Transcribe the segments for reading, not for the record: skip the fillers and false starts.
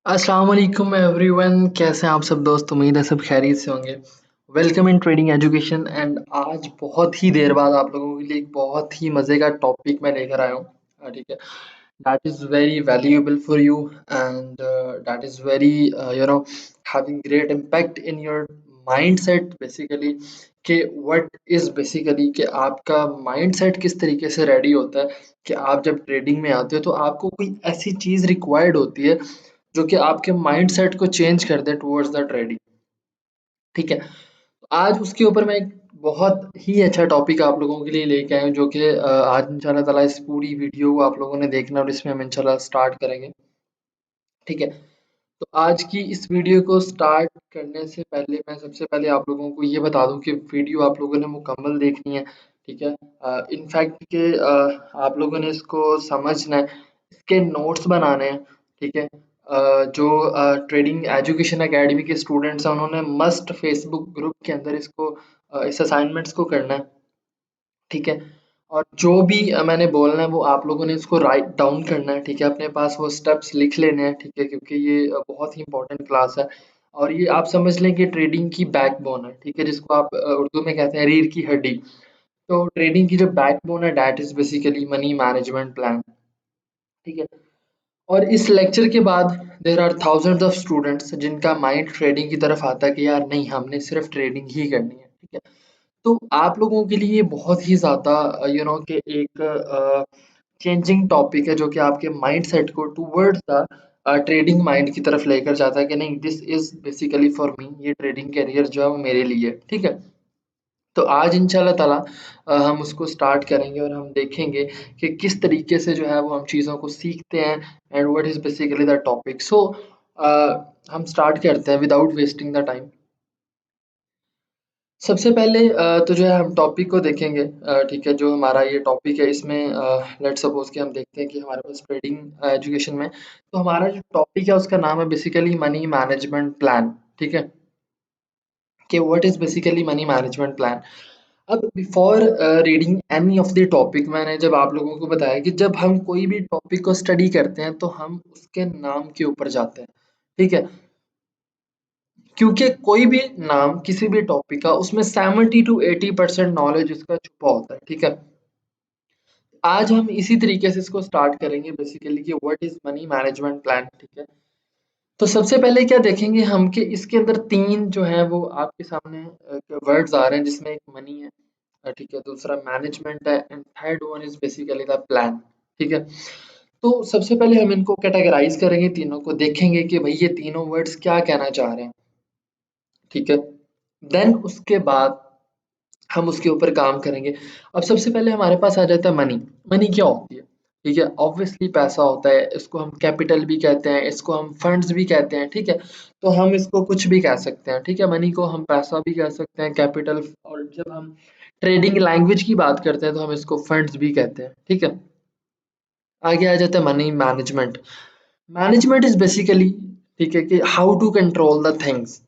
अस्सलाम वालेकुम एवरीवन, कैसे हैं आप सब दोस्त। उम्मीद है सब खैरियत से होंगे। Welcome in trading education. And आज बहुत ही देर बाद आप लोगों के लिए एक बहुत ही मज़े का टॉपिक मैं लेकर आया हूँ। ठीक है, that is very valuable for you and that is very having great impact in your mind set basically. कि व्हाट इज़ बेसिकली कि आपका माइंड सेट किस तरीके से रेडी होता है कि आप जब ट्रेडिंग में आते हो तो आपको कोई ऐसी चीज़ रिक्वायर्ड होती है जो कि आपके माइंडसेट को चेंज कर दे टुवर्ड्स द ट्रेडिंग। ठीक है, आज उसके ऊपर मैं एक बहुत ही अच्छा टॉपिक आप लोगों के लिए लेके आया हूँ जो कि आज इंशाल्लाह ताला इस पूरी वीडियो को आप लोगों ने देखना और इसमें हम इंशाल्लाह स्टार्ट करेंगे। ठीक है, तो आज की इस वीडियो को स्टार्ट करने से पहले मैं सबसे पहले आप लोगों को ये बता दूं कि वीडियो आप लोगों ने मुकम्मल देखनी है। ठीक है, इनफैक्ट कि आप लोगों ने इसको समझना है, इसके नोट्स बनाने हैं। ठीक है, जो ट्रेडिंग एजुकेशन एकेडमी के स्टूडेंट्स हैं उन्होंने मस्ट फेसबुक ग्रुप के अंदर इसको इस असाइनमेंट्स को करना है। ठीक है, और जो भी मैंने बोलना है वो आप लोगों ने इसको राइट डाउन करना है। ठीक है, अपने पास वो स्टेप्स लिख लेने हैं। ठीक है, क्योंकि ये बहुत ही इंपॉर्टेंट क्लास है और ये आप समझ लें कि ट्रेडिंग की बैकबोन है। ठीक है, जिसको आप उर्दू में कहते हैं रीढ़ की हड्डी। तो ट्रेडिंग की जो बैकबोन है that is basically money management plan. ठीक है, और इस लेक्चर के बाद there are thousands of students जिनका माइंड ट्रेडिंग की तरफ आता है कि यार नहीं, हमने सिर्फ ट्रेडिंग ही करनी है। ठीक है, तो आप लोगों के लिए ये बहुत ही ज़्यादा कि एक चेंजिंग टॉपिक है जो कि आपके माइंड सेट को टूवर्ड्स द ट्रेडिंग माइंड की तरफ लेकर जाता है कि नहीं, this is basically for me. ये ट्रेडिंग कैरियर जो है वो मेरे लिए है। ठीक है, तो आज इंशाल्लाह ताला हम उसको स्टार्ट करेंगे और हम देखेंगे कि किस तरीके से जो है वो हम चीज़ों को सीखते हैं and what is basically the topic. So हम स्टार्ट करते हैं विदाउट वेस्टिंग द टाइम। सबसे पहले तो जो है हम टॉपिक को देखेंगे। ठीक है, जो हमारा ये टॉपिक है इसमें लेट्स सपोज कि हम देखते हैं कि हमारे पास ट्रेडिंग एजुकेशन में तो हमारा जो टॉपिक है उसका नाम है बेसिकली मनी मैनेजमेंट प्लान। ठीक है, कि what is basically money management plan. अब before reading any of the topic मैंने जब आप लोगों को बताया कि जब हम कोई भी टॉपिक को स्टडी करते हैं तो हम उसके नाम के ऊपर जाते हैं। ठीक है, क्योंकि कोई भी नाम किसी भी टॉपिक का उसमें 70 to 80% नॉलेज उसका छुपा होता है। ठीक है, आज हम इसी तरीके से इसको स्टार्ट करेंगे बेसिकली कि what is money management plan. ठीक है, तो सबसे पहले क्या देखेंगे हम कि इसके अंदर तीन जो है वो आपके सामने वर्ड्स आ रहे हैं जिसमें एक मनी है। ठीक है, दूसरा मैनेजमेंट है and third one is basically the plan. ठीक है, तो सबसे पहले हम इनको कैटेगराइज करेंगे, तीनों को देखेंगे कि भाई ये तीनों वर्ड्स क्या कहना चाह रहे हैं। ठीक है, देन उसके बाद हम उसके ऊपर काम करेंगे। अब सबसे पहले हमारे पास आ जाता है मनी। मनी क्या होती है? ठीक है, ऑब्वियसली पैसा होता है। इसको हम कैपिटल भी कहते हैं, इसको हम फंड्स भी कहते हैं। ठीक है, तो हम इसको कुछ भी कह सकते हैं। ठीक है, मनी को हम पैसा भी कह सकते हैं, कैपिटल, और जब हम ट्रेडिंग लैंग्वेज की बात करते हैं तो हम इसको फंड्स भी कहते हैं। ठीक है, आगे आ जाता है money management. Management is basically, ठीक है, कि how to control the things.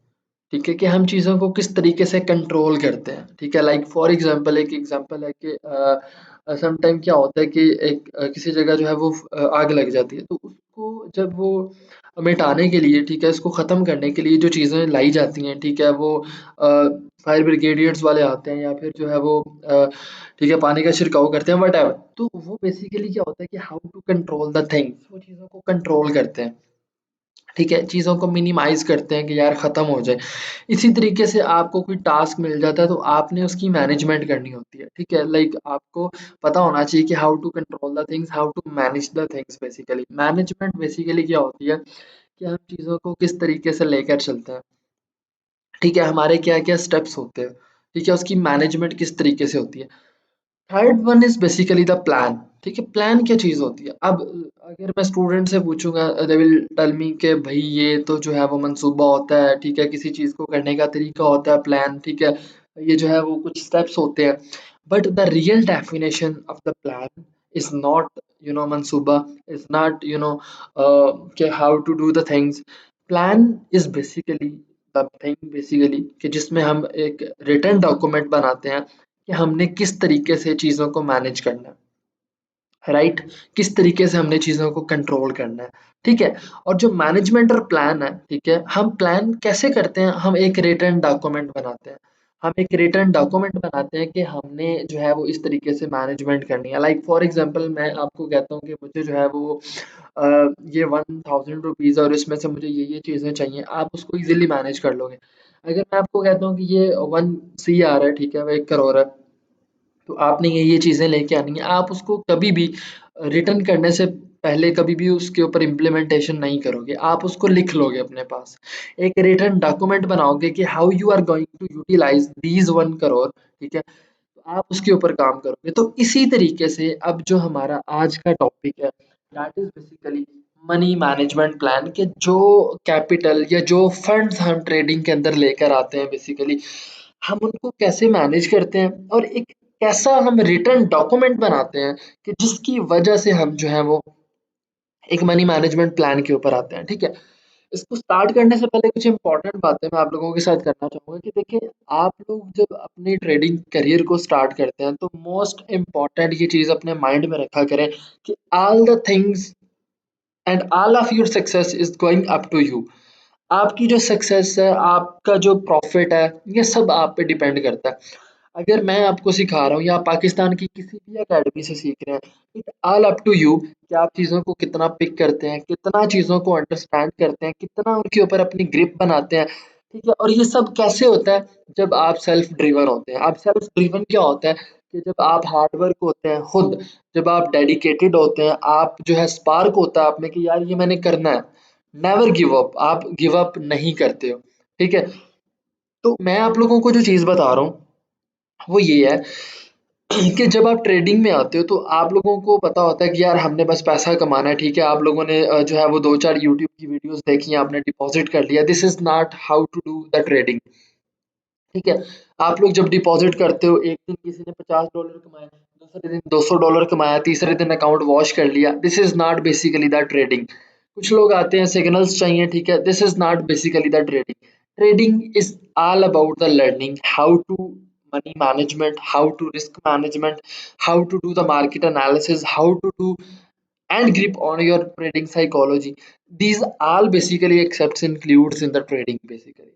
ठीक है, कि हम चीज़ों को किस तरीके से कंट्रोल करते हैं। ठीक है, लाइक फॉर एग्जांपल, एक एग्जांपल है कि सम टाइम क्या होता है कि एक किसी जगह जो है वो आग लग जाती है तो उसको जब वो मिटाने के लिए, ठीक है, इसको ख़त्म करने के लिए जो चीज़ें लाई जाती हैं, ठीक है, वो फायर ब्रिगेडियर्स वाले आते हैं या फिर जो है वो ठीक है पानी का छिड़काव करते हैं, वट एवर। तो वो बेसिकली क्या होता है कि how to control the things, वो चीज़ों को कंट्रोल करते हैं। ठीक है, चीज़ों को मिनिमाइज़ करते हैं कि यार ख़त्म हो जाए। इसी तरीके से आपको कोई टास्क मिल जाता है तो आपने उसकी मैनेजमेंट करनी होती है। ठीक है, लाइक आपको पता होना चाहिए कि how to control the things, how to manage the things. Basically management basically क्या होती है कि हम चीज़ों को किस तरीके से लेकर चलते हैं। ठीक है, हमारे क्या-क्या स्टेप्स होते हैं। ठीक है, उसकी मैनेजमेंट किस तरीके से होती है। Third one is basically the plan. ठीक है, प्लान क्या चीज़ होती है। अब अगर मैं स्टूडेंट से पूछूंगा दे विल टेल मी के भाई ये तो जो है वो मंसूबा होता है। ठीक है, किसी चीज़ को करने का तरीका होता है, प्लान। ठीक है, ये जो है वो कुछ स्टेप्स होते हैं, but the real definition of the plan is not मंसूबा, इज नॉट के how to do the things. Plan is basically the thing basically कि जिसमें हम एक रिटन डॉक्यूमेंट बनाते हैं कि हमने किस तरीके से चीज़ों को मैनेज करना है। राइट, किस तरीके से हमने चीज़ों को कंट्रोल करना है, ठीक है। और जो मैनेजमेंट और प्लान है, ठीक है, हम प्लान कैसे करते हैं, हम एक रिटर्न डॉक्यूमेंट बनाते हैं। हम एक रिटर्न डॉक्यूमेंट बनाते हैं कि हमने जो है वो इस तरीके से मैनेजमेंट करनी है। लाइक फॉर एग्जांपल मैं आपको कहता हूँ कि मुझे जो है वो ये 1000 रुपीज़ और इसमें से मुझे ये चीज़ें चाहिए, आप उसको इजीली मैनेज कर लोगे। अगर मैं आपको कहता हूँ कि ये 1 CR है, ठीक है, वो 1 करोड़ है, तो आपने ये चीज़ें लेके आनी है। आप उसको कभी भी रिटर्न करने से पहले कभी भी उसके ऊपर इम्प्लीमेंटेशन नहीं करोगे, आप उसको लिख लोगे अपने पास। एक रिटर्न डॉक्यूमेंट बनाओगे कि how you are going to utilize these 1 crore, ठीक है? तो आप उसके ऊपर काम करोगे। तो इसी तरीके से अब जो हमारा आज का टॉपिक है, that is basically money management plan, के जो कैपिटल या जो फंड्स हम ट्रेडिंग के अंदर लेकर आते हैं बेसिकली, हम उनको कैसे मैनेज करते हैं और एक कैसा हम रिटर्न डॉक्यूमेंट बनाते हैं कि जिसकी वजह से हम जो है वो एक मनी मैनेजमेंट प्लान के ऊपर आते हैं, ठीक है। इसको स्टार्ट करने से पहले कुछ इंपॉर्टेंट बातें मैं आप लोगों के साथ करना चाहूंगा कि देखिए, आप लोग जब अपनी ट्रेडिंग करियर को स्टार्ट करते हैं तो मोस्ट इम्पॉर्टेंट ये चीज़ अपने माइंड में रखा करें कि all the things and all of your success is going up to you. आपकी जो सक्सेस है, आपका जो प्रॉफिट है, ये सब आप पे डिपेंड करता है। अगर मैं आपको सिखा रहा हूँ या आप पाकिस्तान की किसी भी अकेडमी से सीख रहे हैं, it all up to you कि आप चीज़ों को कितना पिक करते हैं, कितना चीज़ों को अंडरस्टैंड करते हैं, कितना उनके ऊपर अपनी ग्रिप बनाते हैं, ठीक है। और ये सब कैसे होता है, जब आप सेल्फ ड्रिवन होते हैं। आप सेल्फ ड्रिवन क्या होता है कि जब आप हार्ड वर्क होते हैं खुद, जब आप डेडिकेटेड होते हैं, आप जो है स्पार्क होता है आप में कि यार ये मैंने करना है। नेवर गिव अप, आप गिव अप नहीं करते हो, ठीक है। तो मैं आप लोगों को जो चीज़ बता रहा हूँ वो ये है कि जब आप ट्रेडिंग में आते हो तो आप लोगों को पता होता है कि यार हमने बस पैसा कमाना है, ठीक है। आप लोगों ने जो है वो 2-4 यूट्यूब की वीडियोस देखी हैं, आपने डिपॉजिट कर लिया। This is not how to do the trading, ठीक है। आप लोग जब डिपॉजिट करते हो, एक दिन किसी ने $50 कमाए, दूसरे दिन $200 कमाया, तीसरे दिन अकाउंट वॉश कर लिया, this is not basically the trading. कुछ लोग आते हैं, सिग्नल्स चाहिए, ठीक है, this is not basically the trading. Trading is all about the learning how to money management, how to risk management, how to do the market analysis, how to do and grip on your trading psychology. These all basically excepts includes in the trading basically,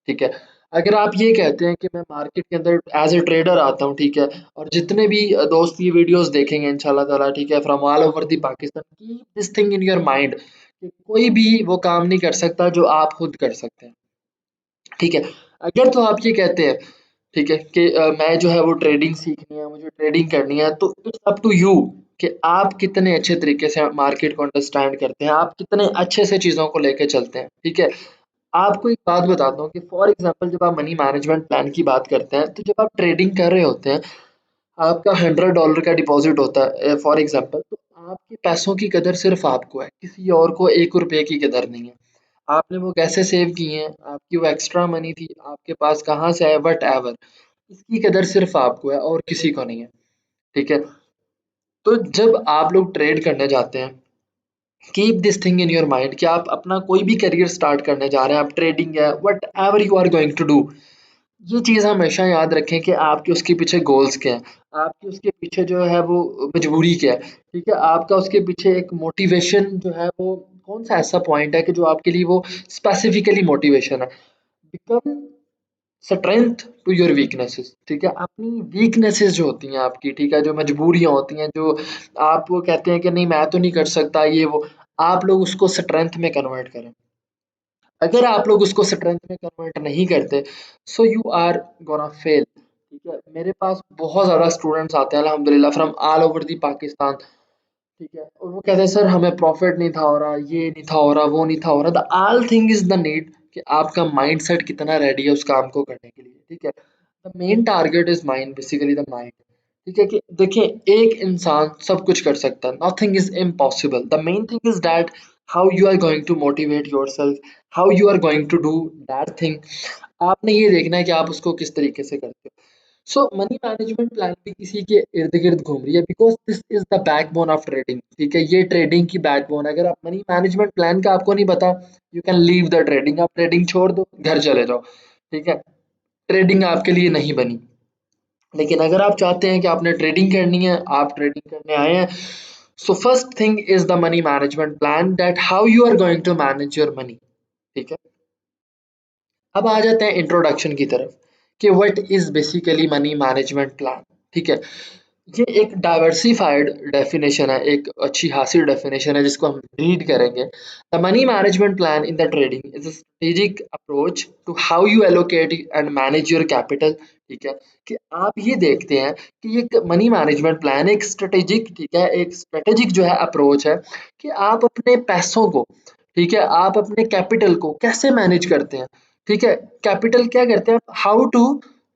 ठीक है। अगर आप ये कहते हैं कि मैं market के अंदर एज ए ट्रेडर आता हूँ, ठीक है, और जितने भी दोस्त ये वीडियोस देखेंगे इंशाल्लाह ताला, ठीक है, from all over the Pakistan, keep this thing in your mind कि कोई भी वो काम नहीं कर सकता जो आप खुद कर सकते हैं, ठीक है। अगर तो आप ये कहते हैं, ठीक है, कि मैं जो है वो ट्रेडिंग सीखनी है, मुझे ट्रेडिंग करनी है, तो इट्स अप टू यू कि आप कितने अच्छे तरीके से मार्केट को अंडरस्टैंड करते हैं, आप कितने अच्छे से चीज़ों को लेके चलते हैं, ठीक है। आपको एक बात बताता हूँ कि फॉर एग्जांपल जब आप मनी मैनेजमेंट प्लान की बात करते हैं, तो जब आप ट्रेडिंग कर रहे होते हैं, आपका $100 का डिपॉजिट होता है फॉर एग्जांपल, तो आपके पैसों की कदर सिर्फ आपको है, किसी और को ₹1 की कदर नहीं है। आपने वो कैसे सेव किए हैं, आपकी वो एक्स्ट्रा मनी थी, आपके पास कहाँ से आए, व्हाटएवर, इसकी कदर सिर्फ आपको है और किसी को नहीं है, ठीक है। तो जब आप लोग ट्रेड करने जाते हैं, keep this thing in your mind कि आप अपना कोई भी करियर स्टार्ट करने जा रहे हैं, आप ट्रेडिंग है, whatever you are going to do, ये चीज़ हमेशा याद रखें कि आपके उसके पीछे गोल्स क्या हैं, आपके उसके पीछे जो है वो मजबूरी क्या है, ठीक है। आपका उसके पीछे एक मोटिवेशन जो है वो कौन सा ऐसा पॉइंट है कि जो आपके लिए वो स्पेसिफिकली मोटिवेशन है। Become strength to your weaknesses, ठीक है। अपनी वीकनेसेस जो होती हैं आपकी, ठीक है, जो मजबूरियाँ होती हैं, जो आप वो कहते हैं कि नहीं मैं तो नहीं कर सकता ये वो, आप लोग उसको स्ट्रेंथ में कन्वर्ट करें। अगर आप लोग उसको स्ट्रेंथ में कन्वर्ट नहीं करते, so you are gonna fail, ठीक है। मेरे पास बहुत ज़्यादा स्टूडेंट्स आते हैं अल्हम्दुलिल्लाह from all over the Pakistan, ठीक है, और वो कहते हैं सर हमें प्रॉफिट नहीं था हो रहा, ये नहीं था हो रहा, वो नहीं था हो रहा। The all thing is the need कि आपका माइंडसेट कितना रेडी है उस काम को करने के लिए, ठीक है। The main target is mind, basically the mind, ठीक है। कि देखिए, एक इंसान सब कुछ कर सकता है, nothing is impossible. The main thing is that how you are going to motivate yourself, how you are going to do that thing. आपने ये देखना है कि आप उसको किस तरीके से करते हो। सो मनी मैनेजमेंट प्लान भी इसी के इर्द गिर्द घूम रही है, because this is the backbone of trading, ठीक है। ये ट्रेडिंग की बैकबोन है। अगर आप मनी मैनेजमेंट प्लान का आपको नहीं पता, you can leave the trading, आप ट्रेडिंग छोड़ दो, घर चले जाओ, ठीक है। ट्रेडिंग आपके लिए नहीं बनी। लेकिन अगर आप चाहते हैं कि आपने ट्रेडिंग करनी है, आप ट्रेडिंग करने आए हैं, so first thing is the money management plan, that how you are going to manage your money. ठीक है, अब आ जाते हैं इंट्रोडक्शन की तरफ कि what is basically money management plan. ठीक है, ये एक डाइवर्सिफाइड डेफिनेशन है, एक अच्छी खासी डेफिनेशन है जिसको हम रीड करेंगे। The money management plan in the trading is a strategic approach to how you allocate and manage your capital. ठीक है, कि आप ये देखते हैं कि एक मनी मैनेजमेंट प्लान एक स्ट्रेटेजिक, ठीक है, एक स्ट्रेटेजिक जो है अप्रोच है कि आप अपने पैसों को, ठीक है, आप अपने कैपिटल को कैसे मैनेज करते हैं। ठीक है, कैपिटल क्या करते हैं, हाउ टू,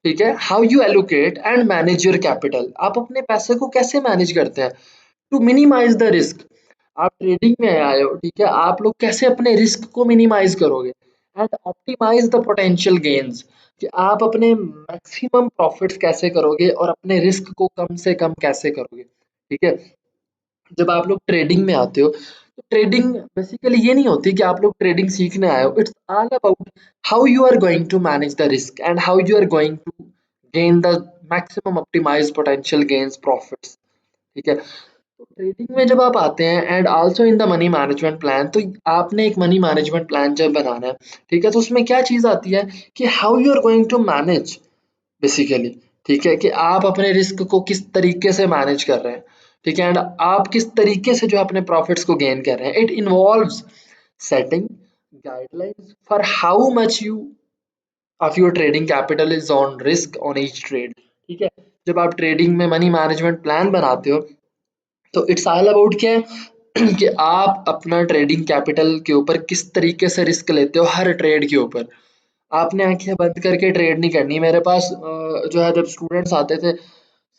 ठीक है, how you allocate and manage your capital, आप अपने पैसे को कैसे मैनेज करते हैं टू मिनिमाइज द रिस्क। आप ट्रेडिंग में आए हो, ठीक है, आप लोग कैसे अपने रिस्क को मिनिमाइज करोगे and optimize the potential gains, कि आप अपने मैक्सिमम प्रॉफिट्स कैसे करोगे और अपने रिस्क को कम से कम कैसे करोगे। ठीक है, जब आप लोग ट्रेडिंग में आते हो तो ट्रेडिंग बेसिकली ये नहीं होती कि आप लोग ट्रेडिंग सीखने आए हो, it's all about how you are going to manage the risk and how you are going to gain the maximum optimize potential gains profits. ठीक है, तो ट्रेडिंग में जब आप आते हैं and also in the money management plan, तो आपने एक मनी मैनेजमेंट प्लान जब बनाना है, ठीक है, तो उसमें क्या चीज़ आती है कि how you are going to manage basically. ठीक है, कि आप अपने रिस्क को किस तरीके से मैनेज कर रहे हैं। ठीक है, एंड आप किस तरीके से जो अपने प्रॉफिट्स को गेन कर रहे हैं। It involves setting guidelines for how much you of your trading capital is on risk on each trade. ठीक है, जब आप ट्रेडिंग में मनी मैनेजमेंट प्लान बनाते हो तो इट्स ऑल अबाउट क्या है कि आप अपना ट्रेडिंग कैपिटल के ऊपर किस तरीके से रिस्क लेते हो हर ट्रेड के ऊपर। आपने आंखें बंद करके ट्रेड नहीं करनी। मेरे पास जो है जब स्टूडेंट्स आते थे,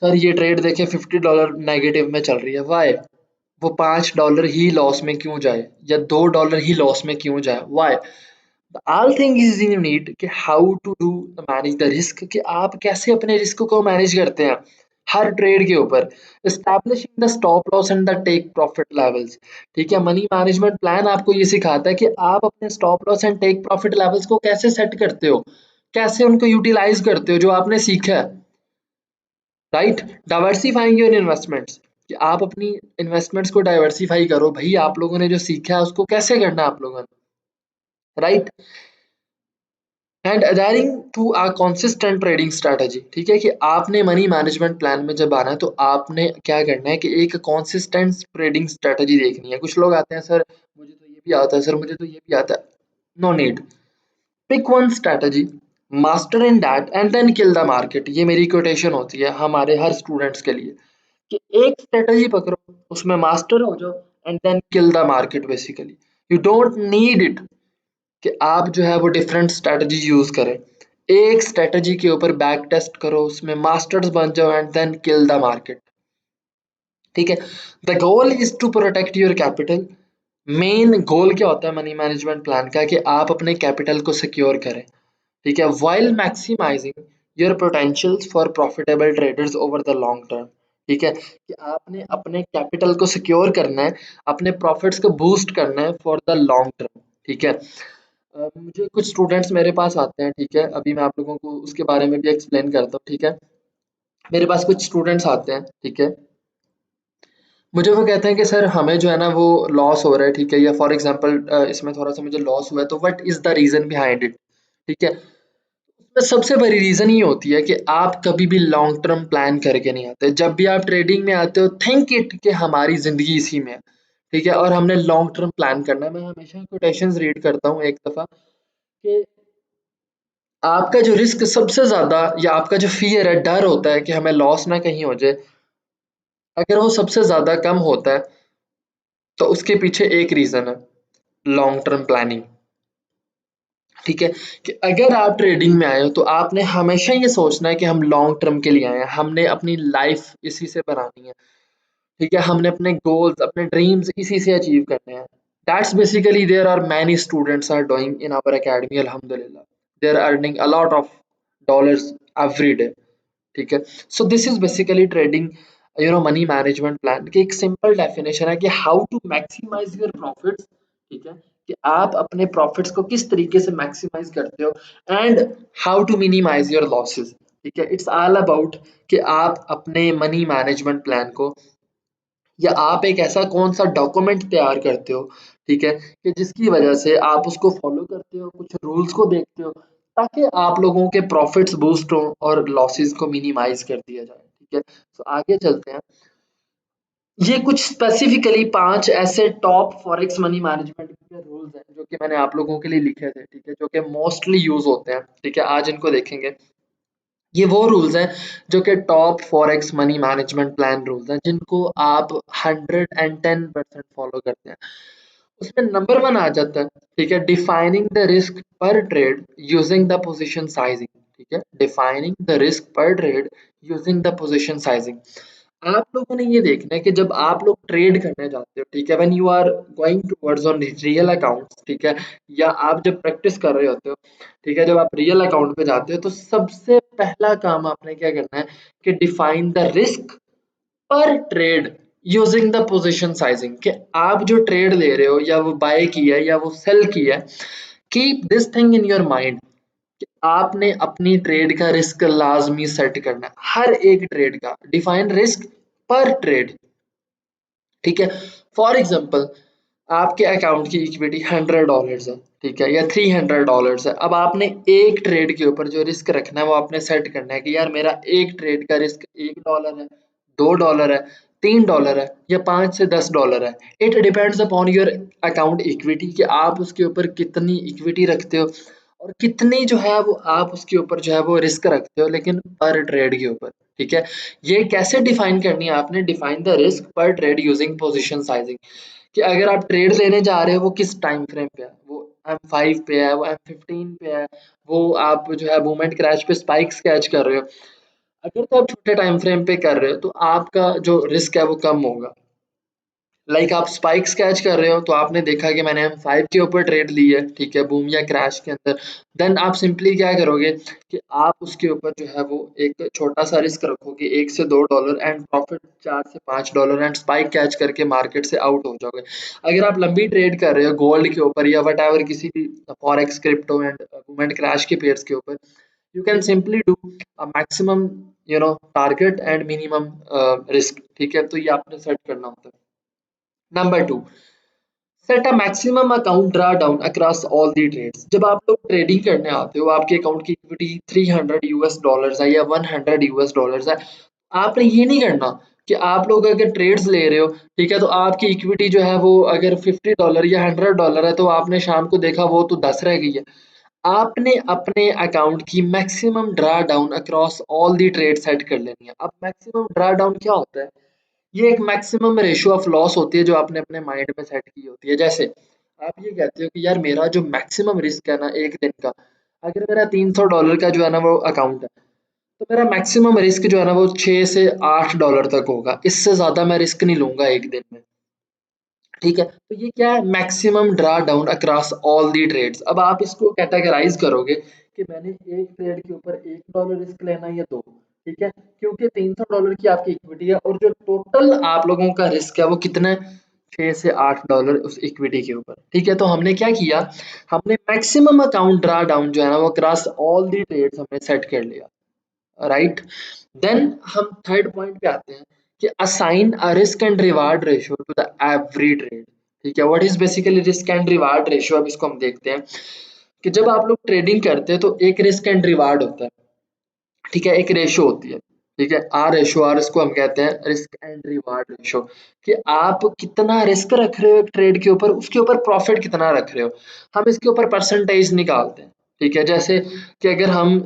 सर ये ट्रेड देखे $50 नेगेटिव में चल रही है, वाई, वो $5 ही लॉस में क्यों जाए या $2 ही लॉस में क्यों जाए, why. The all thing is in need कि how to do manage the risk, कि आप कैसे अपने रिस्क को मैनेज करते हैं हर ट्रेड के ऊपर। Establishing the stop loss and the take profit levels. ठीक है, मनी मैनेजमेंट प्लान आपको ये सिखाता है कि आप अपने stop loss and take profit levels को कैसे सेट करते हो, कैसे उनको यूटिलाइज करते हो जो आपने सीखा है। राइट, डाइवर्सिफाइंग योर इन्वेस्टमेंट्स, कि आप अपनी इन्वेस्टमेंट्स को डाइवर्सिफाई करो। भाई आप लोगों ने जो सीखा है उसको कैसे करना है आप लोगों ने। Right, and adhering to a consistent trading strategy. ठीक है, कि आपने मनी मैनेजमेंट प्लान में जब आना है तो आपने क्या करना है कि एक कंसिस्टेंट ट्रेडिंग स्ट्रेटजी देखनी है। कुछ लोग आते हैं, सर मुझे तो ये भी आता है, सर मुझे तो ये भी आता है। No need, pick one strategy, master in that and then kill the market. ये मेरी कोटेशन होती है हमारे हर स्टूडेंट्स के लिए, कि एक स्ट्रेटजी पकड़ो, उसमें मास्टर हो जाओ and then kill the market. Basically you don't need it कि आप जो है वो डिफरेंट स्ट्रेटजी यूज करें। एक स्ट्रेटजी के ऊपर बैक टेस्ट करो, उसमें मास्टर्स बन जाओ and then kill the market. ठीक है, the goal is to protect your capital. Main goal क्या होता है मनी मैनेजमेंट प्लान का, कि आप अपने कैपिटल को सिक्योर करें। ठीक है, while maximizing your potentials for profitable traders over the long term। ठीक है, कि आपने अपने कैपिटल को सिक्योर करना है, अपने प्रॉफिट्स को बूस्ट करना है फॉर द लॉन्ग टर्म। ठीक है, मुझे कुछ स्टूडेंट्स मेरे पास आते हैं, ठीक है, अभी मैं आप लोगों को उसके बारे में भी एक्सप्लेन करता हूँ। ठीक है, मेरे पास कुछ स्टूडेंट्स आते हैं, ठीक है, मुझे वो कहते हैं कि सर हमें जो है ना वो लॉस हो रहा है, ठीक है, या फॉर एग्जांपल इसमें थोड़ा सा मुझे लॉस हुआ है, तो what is the reason behind it. ठीक है, उसमें सबसे बड़ी रीजन ये होती है कि आप कभी भी लॉन्ग टर्म प्लान करके नहीं आते। जब भी आप ट्रेडिंग में आते हो, थिंक इट कि हमारी जिंदगी इसी में है। ठीक है, और हमने लॉन्ग टर्म प्लान करना है। मैं हमेशा कोटेशंस रीड करता हूँ एक दफा कि आपका जो रिस्क सबसे ज्यादा, या आपका जो फियर है, डर होता है कि हमें लॉस ना कहीं हो जाए, अगर वो सबसे ज्यादा कम होता है तो उसके पीछे एक रीजन है, लॉन्ग टर्म प्लानिंग। ठीक है, कि अगर आप ट्रेडिंग में आए हो तो आपने हमेशा ये सोचना है कि हम लॉन्ग टर्म के लिए आए हैं, हमने अपनी लाइफ इसी से बनानी है। ठीक है, हमने अपने गोल्स, अपने ड्रीम्स इसी से अचीव करने हैं। That's basically there are many students are doing in our academy, अल्हम्दुलिल्लाह they are earning a lot of dollars every day. ठीक है, so this is basically trading, money management plan की एक सिंपल डेफिनेशन है कि how to maximise your profits. ठीक है, कि आप अपने प्रॉफिट्स को किस तरीके से मैक्सिमाइज करते हो and how to minimize your losses. ठीक है, इट्स ऑल अबाउट कि आप अपने मनी मैनेजमेंट प्लान को या आप एक ऐसा कौन सा डॉक्यूमेंट तैयार करते हो, ठीक है, कि जिसकी वजह से आप उसको फॉलो करते हो, कुछ रूल्स को देखते हो, ताकि आप लोगों के प्रॉफिट्स बूस्ट हो और लॉसेस को मिनिमाइज कर दिया जाए। ठीक है, तो आगे चलते हैं। ये कुछ स्पेसिफिकली 5 ऐसे टॉप फॉरेक्स मनी मैनेजमेंट के रूल्स हैं जो कि मैंने आप लोगों के लिए लिखे थे, ठीक है, जो कि मोस्टली यूज होते हैं। ठीक है, आज इनको देखेंगे। ये वो रूल्स हैं जो कि top forex money management plan rules हैं, जिनको आप 110% फॉलो करते हैं। उसमें नंबर 1 आ जाता है, ठीक है, डिफाइनिंग द रिस्क पर trade using the position sizing. ठीक है, डिफाइनिंग द रिस्क पर trade using the position sizing. आप लोगों ने ये देखना है कि जब आप लोग ट्रेड करने जाते हो, ठीक है, when you are going towards on real accounts, ठीक है, या आप जब प्रैक्टिस कर रहे होते हो, ठीक है, जब आप रियल अकाउंट पे जाते हो तो सबसे पहला काम आपने क्या करना है कि डिफाइन द रिस्क पर trade using the position sizing. कि आप जो ट्रेड ले रहे हो या वो बाय की है या वो सेल की है, keep this thing in your mind कि आपने अपनी ट्रेड का रिस्क लाजमी सेट करना है। हर एक ट्रेड का डिफाइन रिस्क पर ट्रेड। ठीक है, फॉर एग्जाम्पल आपके अकाउंट की इक्विटी $100 है, ठीक है, या $300 है। अब आपने एक ट्रेड के ऊपर जो रिस्क रखना है वो आपने सेट करना है कि यार मेरा एक ट्रेड का रिस्क $1 है, $2 है, $3 है या $5 से $10 है। It depends upon your account equity कि आप उसके ऊपर कितनी इक्विटी रखते हो और कितनी जो है वो आप उसके ऊपर जो है वो रिस्क रखते हो, लेकिन पर ट्रेड के ऊपर। ठीक है, ये कैसे डिफाइन करनी है आपने, डिफाइन द रिस्क पर ट्रेड यूजिंग पोजीशन साइजिंग। कि अगर आप ट्रेड लेने जा रहे हो वो किस टाइम फ्रेम पे है, वो M5 पे है, वो M15 पे है, वो आप जो है मूवमेंट क्रैश पे स्पाइक्स कैच कर रहे हो। अगर तो आप छोटे टाइम फ्रेम पे कर रहे हो तो आपका जो रिस्क है वो कम होगा। आप स्पाइक्स कैच कर रहे हो तो आपने देखा कि मैंने M5 के ऊपर ट्रेड ली है, ठीक है, बूम या क्रैश के अंदर। देन आप सिंपली क्या करोगे कि आप उसके ऊपर जो है वो एक छोटा सा रिस्क रखोगे, $1 से $2 एंड प्रॉफिट $4 से $5 एंड स्पाइक कैच करके मार्केट से आउट हो जाओगे। अगर आप लंबी ट्रेड कर रहे हो गोल्ड के ऊपर या वट एवर किसी भी forex crypto and movement crash के पेयर्स के ऊपर, you can simply do a maximum target and minimum risk। ठीक है, तो ये आपने सेट करना होता है। Number 2, set a maximum account draw down across all the trades. जब आप लोग ट्रेडिंग करने आते हो, आपके अकाउंट की इक्विटी $300 है या $100 है, आपने ये नहीं करना कि आप लोग अगर ट्रेड्स ले रहे हो, ठीक है, तो आपकी इक्विटी जो है वो अगर $50 या $100 है तो आपने शाम को देखा वो तो 10 रह गई है। आपने अपने अकाउंट की maximum draw down across all दी ट्रेड सेट कर लेनी है। अब मैक्सिमम ड्रा डाउन क्या होता है? ये एक मैक्सिमम रेशियो ऑफ लॉस होती है जो आपने अपने माइंड में सेट की होती है। जैसे आप ये कहते हो कि यार मेरा जो मैक्सिमम रिस्क है ना एक दिन का, अगर मेरा $300 का जो है ना वो अकाउंट है, तो मेरा मैक्सिमम रिस्क जो है ना वो $6 से $8 तक होगा। इससे ज्यादा मैं रिस्क नहीं लूंगा एक दिन में। ठीक है, तो ये क्या है, maximum draw down across all the trades. अब आप इसको कैटेगराइज करोगे कि मैंने एक ट्रेड के ऊपर $1 रिस्क लेना है या 2। ठीक है, क्योंकि $300 की आपकी इक्विटी है और जो टोटल आप लोगों का रिस्क है वो कितना है, $6 से $8 उस इक्विटी के ऊपर। ठीक है, तो हमने क्या किया, हमने मैक्सिमम अकाउंट ड्रा डाउन जो है ना वो अक्रॉस ऑल दी ट्रेड्स हमने सेट कर लिया। राइट, देन हम थर्ड पॉइंट पे आते हैं कि assign a risk and reward ratio to the every trade. ठीक है, what is basically risk and reward ratio, अब इसको हम देखते हैं कि जब आप लोग ट्रेडिंग करते हैं तो एक रिस्क एंड रिवार्ड होता है। ठीक है, एक रेशियो होती है। ठीक है, आर रेशियो, आर इसको हम कहते हैं रिस्क एंड रिवार्ड रेशियो। कि आप कितना रिस्क रख रहे हो एक ट्रेड के ऊपर, उसके ऊपर प्रॉफिट कितना रख रहे हो। हम इसके ऊपर परसेंटेज निकालते हैं। ठीक है, जैसे कि अगर हम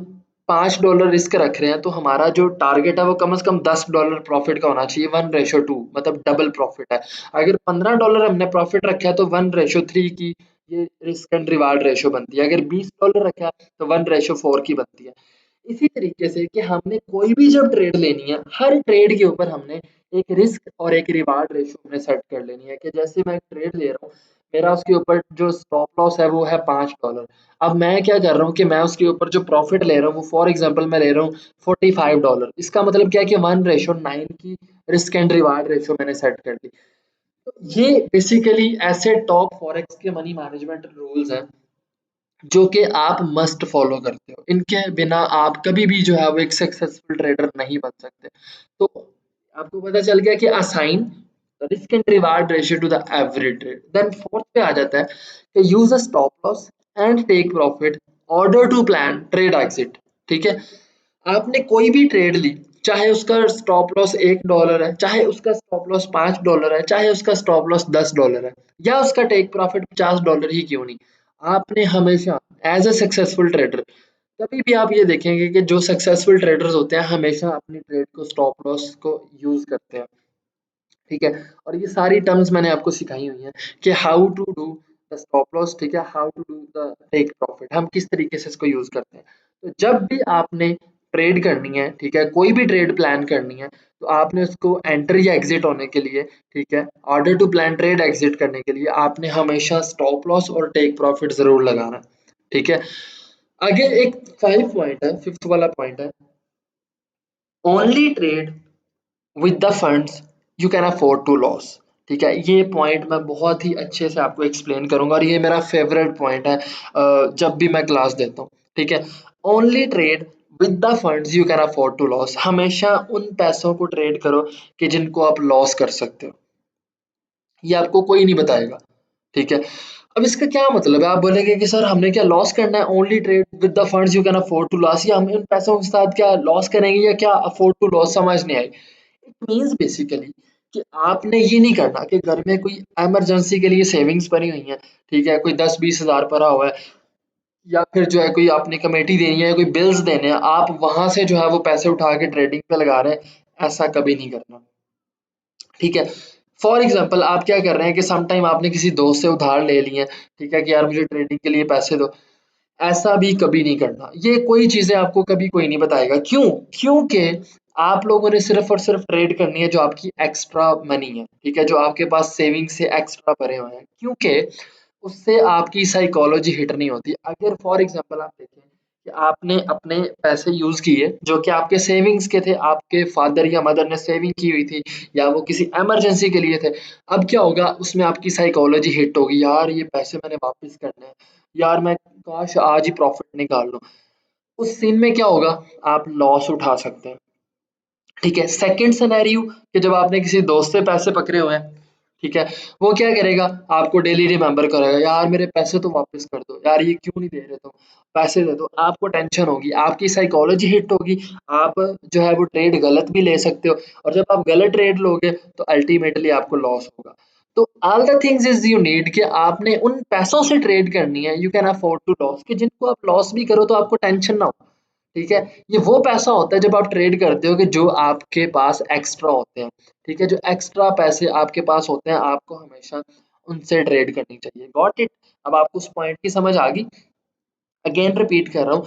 $5 रिस्क रख रहे हैं तो हमारा जो टारगेट है वो कम से कम $10 प्रॉफिट का होना चाहिए, 1:2, मतलब डबल प्रॉफिट है। अगर $15 हमने प्रॉफिट रखा है तो 1:3 की ये रिस्क एंड रिवार्ड रेशियो बनती है। अगर $20 रखा है तो 1:4 की बनती है। इसी तरीके से कि हमने कोई भी जब ट्रेड लेनी है, हर ट्रेड के ऊपर हमने एक रिस्क और एक रिवार्ड रेशियो हमने सेट कर लेनी है। कि जैसे मैं ट्रेड ले रहा हूँ, मेरा उसके ऊपर जो स्टॉप लॉस है वो है $5। अब मैं क्या कर रहा हूँ कि मैं उसके ऊपर जो प्रॉफिट ले रहा हूँ वो फॉर एग्जांपल मैं ले रहा हूँ $45। इसका मतलब क्या है कि 1:9 की रिस्क एंड रिवार्ड रेशियो मैंने सेट कर दी। तो ये बेसिकली ऐसे टॉप फॉरेक्स के मनी मैनेजमेंट रूल्स हैं जो कि आप मस्ट फॉलो करते हो। इनके बिना आप कभी भी जो है वो एक सक्सेसफुल ट्रेडर नहीं बन सकते। तो आपको पता चल गया कि assign risk and reward ratio to the every trade. Then fourth पे आ जाता है कि use a stop loss and take profit order to plan trade exit. ठीक है, आपने कोई भी ट्रेड ली, चाहे उसका स्टॉप लॉस $1 है, चाहे उसका स्टॉप लॉस $5 है, चाहे उसका स्टॉप लॉस $10 है, या उसका टेक प्रॉफिट $50 ही क्यों नहीं, आपने हमेशा एज अ सक्सेसफुल ट्रेडर, कभी भी आप ये देखेंगे कि जो सक्सेसफुल ट्रेडर्स होते हैं हमेशा अपनी ट्रेड को स्टॉप लॉस को यूज करते हैं। ठीक है, और ये सारी टर्म्स मैंने आपको सिखाई हुई हैं कि how to do the stop loss, ठीक है, how to do the take profit, हम किस तरीके से इसको यूज करते हैं। तो जब भी आपने ट्रेड करनी है, ठीक है, कोई भी ट्रेड प्लान करनी है, तो आपने उसको एंटर या एग्जिट होने के लिए, ठीक है, order to plan trade exit करने के लिए आपने हमेशा स्टॉप लॉस और टेक प्रॉफिट जरूर लगाना है। ठीक है, आगे एक 5 पॉइंट है, फिफ्थ वाला पॉइंट है, only trade with the funds you can afford to loss. ठीक है, ये पॉइंट मैं बहुत ही अच्छे से आपको एक्सप्लेन करूंगा और ये मेरा फेवरेट पॉइंट है जब भी मैं क्लास देता हूँ। ठीक है, only trade with the funds you can afford to loss, हमेशा उन पैसों को ट्रेड करो कि जिनको आप लॉस कर सकते हो, ये आपको कोई नहीं बताएगा। ठीक है, अब इसका क्या मतलब है, आप बोलेंगे कि सर हमने क्या लॉस करना है, only trade with the funds you can afford to loss, या हम इन पैसों के साथ क्या लॉस करेंगे या क्या अफोर्ड टू लॉस, समझ नहीं आई। इट मीन्स बेसिकली कि आपने ये नहीं करना कि घर में कोई इमरजेंसी के लिए सेविंग्स पड़ी हुई है, ठीक है, कोई 10-20 हज़ार पड़ा हुआ है, या फिर जो है कोई आपने कमेटी देनी है, कोई बिल्स देने हैं, आप वहां से जो है वो पैसे उठा के ट्रेडिंग पे लगा रहे हैं, ऐसा कभी नहीं करना। ठीक है, फॉर एग्जाम्पल आप क्या कर रहे हैं कि सम टाइम आपने किसी दोस्त से उधार ले लिए, ठीक है, कि यार मुझे ट्रेडिंग के लिए पैसे दो, ऐसा भी कभी नहीं करना। ये कोई चीजें आपको कभी कोई नहीं बताएगा, क्यों, क्योंकि आप लोगों ने सिर्फ और सिर्फ ट्रेड करनी है जो आपकी एक्स्ट्रा मनी है, ठीक है, जो आपके पास सेविंग से एक्स्ट्रा पड़े हुए हैं, क्योंकि उससे आपकी साइकोलॉजी हिट नहीं होती। अगर फॉर एग्जांपल आप देखें कि आपने अपने पैसे यूज किए जो कि आपके सेविंग्स के थे, आपके फादर या मदर ने सेविंग की हुई थी, या वो किसी इमरजेंसी के लिए थे, अब क्या होगा, उसमें आपकी साइकोलॉजी हिट होगी, यार ये पैसे मैंने वापस करने हैं, यार मैं काश आज ही प्रॉफिट निकाल लूं। उस सीन में क्या होगा, आप लॉस उठा सकते हैं। ठीक है, सेकंड सिनेरियो कि जब आपने किसी दोस्त से पैसे पकड़े हुए हैं, ठीक है, वो क्या करेगा, आपको डेली रिमेंबर करेगा, यार मेरे पैसे तो वापस कर दो, यार ये क्यों नहीं दे रहे तुम, पैसे दे दो, आपको टेंशन होगी, आपकी साइकोलॉजी हिट होगी, आप जो है वो ट्रेड गलत भी ले सकते हो, और जब आप गलत ट्रेड लोगे तो अल्टीमेटली आपको लॉस होगा। तो all the things is you need कि आपने उन पैसों से ट्रेड करनी है, you can afford to loss, कि जिनको आप लॉस भी करो तो आपको टेंशन ना हो। ठीक है, ये वो पैसा होता है जब आप ट्रेड करते हो कि जो आपके पास एक्स्ट्रा होते हैं। ठीक है, जो एक्स्ट्रा पैसे आपके पास होते हैं आपको हमेशा उनसे ट्रेड करनी चाहिए। गॉट इट, अब आपको उस पॉइंट की समझ आ गई। अगेन रिपीट कर रहा हूँ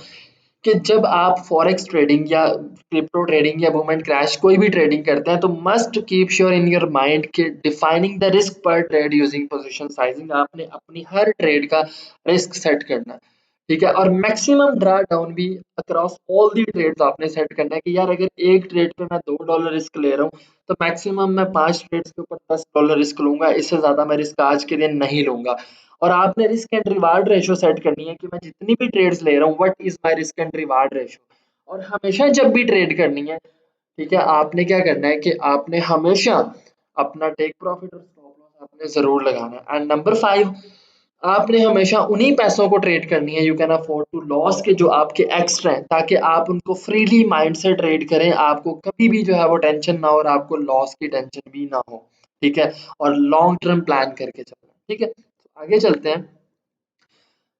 कि जब आप फॉरेक्स ट्रेडिंग या क्रिप्टो ट्रेडिंग या मूवमेंट क्रैश कोई भी ट्रेडिंग करते हैं तो must keep sure in your mind कि डिफाइनिंग द रिस्क पर ट्रेड यूजिंग पोजीशन साइजिंग, आपने अपनी हर ट्रेड का रिस्क सेट करना है। ठीक है, और मैक्सिमम ड्रा डाउन भी अक्रॉस ऑल दी ट्रेड्स आपने सेट करना है कि यार अगर एक ट्रेड पे मैं $2 रिस्क ले रहा हूँ तो मैक्सिमम मैं 5 ट्रेड्स के ऊपर $10 रिस्क लूंगा, इससे ज्यादा मैं रिस्क आज के दिन नहीं लूंगा। और आपने risk and reward ratio set करनी है कि मैं जितनी भी ट्रेड्स ले रहा हूँ what is my risk and reward ratio. और हमेशा जब भी ट्रेड करनी है, ठीक है, आपने क्या करना है कि आपने हमेशा अपना टेक प्रॉफिट और स्टॉप लॉस आपने जरूर लगाना है। एंड नंबर 5, आपने हमेशा उन्हीं पैसों को ट्रेड करनी है, you can afford to loss, के जो आपके एक्स्ट्रा हैं, ताकि आप उनको फ्रीली माइंड से ट्रेड करें, आपको कभी भी जो है वो टेंशन ना हो और आपको लॉस की टेंशन भी ना हो। ठीक है, और लॉन्ग टर्म प्लान करके चलना। ठीक है, तो आगे चलते हैं।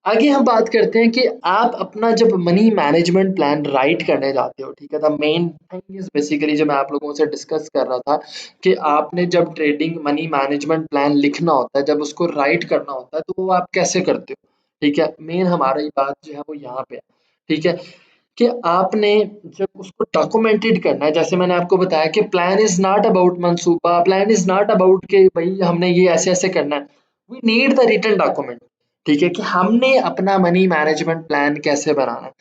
आगे हम बात करते हैं कि आप अपना जब मनी मैनेजमेंट प्लान राइट करने जाते हो, ठीक है, the main thing is basically जो मैं आप लोगों से डिस्कस कर रहा था कि आपने जब ट्रेडिंग मनी मैनेजमेंट प्लान लिखना होता है, जब उसको राइट करना होता है, तो वो आप कैसे करते हो। ठीक है, मेन हमारा ये बात जो है वो यहाँ पे है। ठीक है, कि आपने जब उसको डॉक्यूमेंटेड करना है, जैसे मैंने आपको बताया कि प्लान इज नॉट अबाउट मंसूबा, प्लान इज नॉट अबाउट कि भाई हमने ये ऐसे ऐसे करना है, we need the written document. ठीक है, कि हमने अपना मनी मैनेजमेंट प्लान कैसे बनाना है,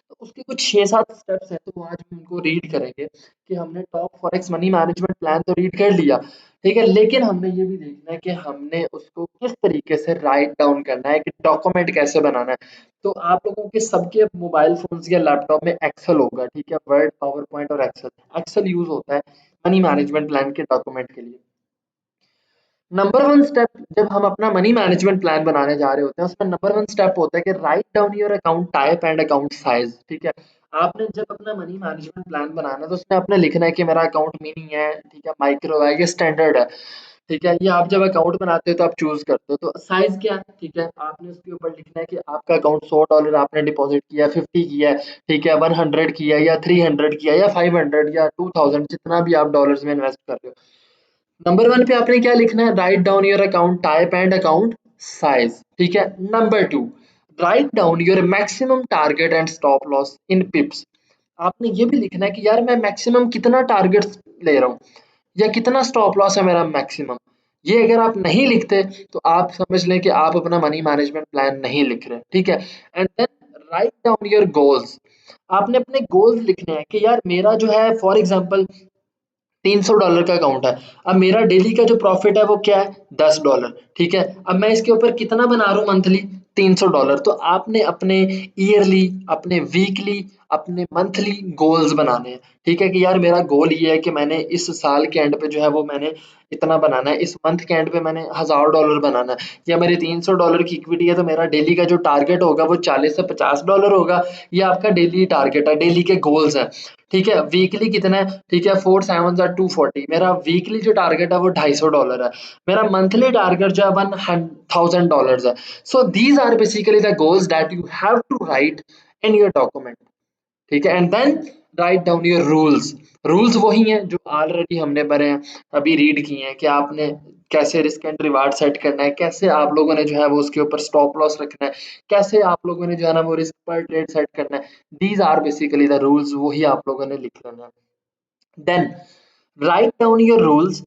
तो उसके कुछ 6-7 स्टेप्स हैं, तो आज हम उनको रीड करेंगे कि हमने top forex money management plan तो रीड कर लिया, ठीक है, लेकिन हमने ये भी देखना है कि हमने उसको किस तरीके से राइट डाउन करना है, कि डॉक्यूमेंट कैसे बनाना है। तो आप लोगों के सबके मोबाइल फोन्स या लैपटॉप में एक्सेल होगा, ठीक है, वर्ड, पावर पॉइंट और एक्सेल। एक्सेल यूज होता है मनी मैनेजमेंट प्लान के डॉक्यूमेंट के लिए। नंबर वन स्टेप जब हम अपना मनी मैनेजमेंट प्लान बनाने जा रहे होते हैं, उसमें नंबर वन स्टेप होता है कि right down your account type and account size. ठीक है, आपने जब अपना मनी मैनेजमेंट प्लान बनाना है तो उसमें आपने लिखना है कि मेरा अकाउंट मिनी है, ठीक है, माइक्रो है, ये स्टैंडर्ड है। ठीक है, ये आप जब अकाउंट बनाते हो तो आप चूज करते हो। तो साइज क्या है, ठीक है, आपने उसके ऊपर लिखना है कि आपका अकाउंट $100 आपने डिपॉजिट किया, 50 किया है, ठीक है, 100 किया या 300 किया या 500 या 2000, जितना भी आप डॉलर्स में इन्वेस्ट कर रहे हो। नंबर वन पे आपने क्या लिखना है, right down your account type and account size. ठीक है, number two, right down your maximum target and stop loss in पिप्स। आपने ये भी लिखना है कि यार मैं मैक्सिमम कितना टारगेट ले रहा हूँ या कितना स्टॉप लॉस है मेरा मैक्सिमम। ये अगर आप नहीं लिखते तो आप समझ लें कि आप अपना मनी मैनेजमेंट प्लान नहीं लिख रहे। ठीक है, and then write down your goals. आपने अपने गोल्स लिखने हैं कि यार मेरा जो है फॉर एग्जांपल $300 का अकाउंट है। अब मेरा डेली का जो प्रॉफिट है वो क्या है, $10। ठीक है, अब मैं इसके ऊपर कितना बना रहा हूँ मंथली, $300। तो आपने अपने ईयरली, अपने वीकली, अपने मंथली गोल्स बनाने हैं। ठीक है, कि यार मेरा गोल ये है कि मैंने इस साल के एंड पे जो है वो मैंने इतना बनाना है, इस मंथ के एंड पे मैंने $1000 बनाना है, या मेरी $300 की इक्विटी है तो मेरा डेली का जो टारगेट होगा वो $40 से $50 होगा। ये आपका डेली टारगेट है, डेली के गोल्स हैं। ठीक है, वीकली कितना है, ठीक है, 4 7 240, मेरा वीकली जो टारगेट है वो $250 है। मेरा मंथली टारगेट जो है $1000 है। So these are basically the goals that you have to write in your document. ठीक है, and then write down your rules. Rules वही हैं जो ऑलरेडी हमने पढ़े हैं, अभी रीड किए हैं, कि आपने कैसे रिस्क एंड रिवार्ड सेट करना है, कैसे आप लोगों ने जो है वो उसके ऊपर स्टॉप लॉस रखना है, कैसे आप लोगों ने जो है ना वो रिस्क पर ट्रेड सेट करना है। These are basically the rules, वही आप लोगों ने लिख लेना है। Then write down your rules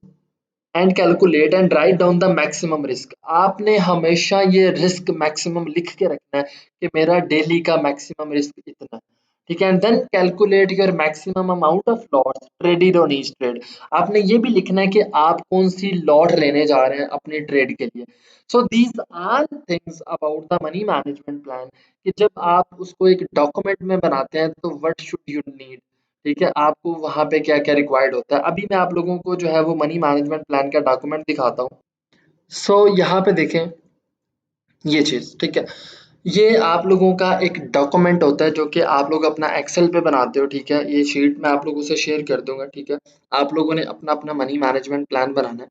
and calculate and write down the maximum risk. आपने हमेशा ये रिस्क मैक्सिमम लिख के रखना है कि मेरा डेली का मैक्सिमम रिस्क इतना है। ठीक है, and then calculate your maximum amount of lots traded on each trade. आपने ये भी लिखना है कि आप कौन सी लॉट लेने जा रहे हैं अपने ट्रेड के लिए। So these are things about the money management plan, कि जब आप उसको एक डॉक्यूमेंट में बनाते हैं तो व्हाट शुड यू नीड। ठीक है, आपको वहाँ पे क्या-क्या रिक्वायर्ड होता है। अभी मैं आप लोगों को जो है वो मनी मैनेजमेंट प्लान का डॉक्यूमेंट दिखाता हूँ। सो यहाँ पे देखें ये चीज़, ठीक है। ये आप लोगों का एक डॉक्यूमेंट होता है जो कि आप लोग अपना एक्सेल पे बनाते हो, ठीक है। ये शीट मैं आप लोगों से शेयर कर दूँगा, ठीक है। आप लोगों ने अपना-अपना मनी मैनेजमेंट प्लान बनाना है।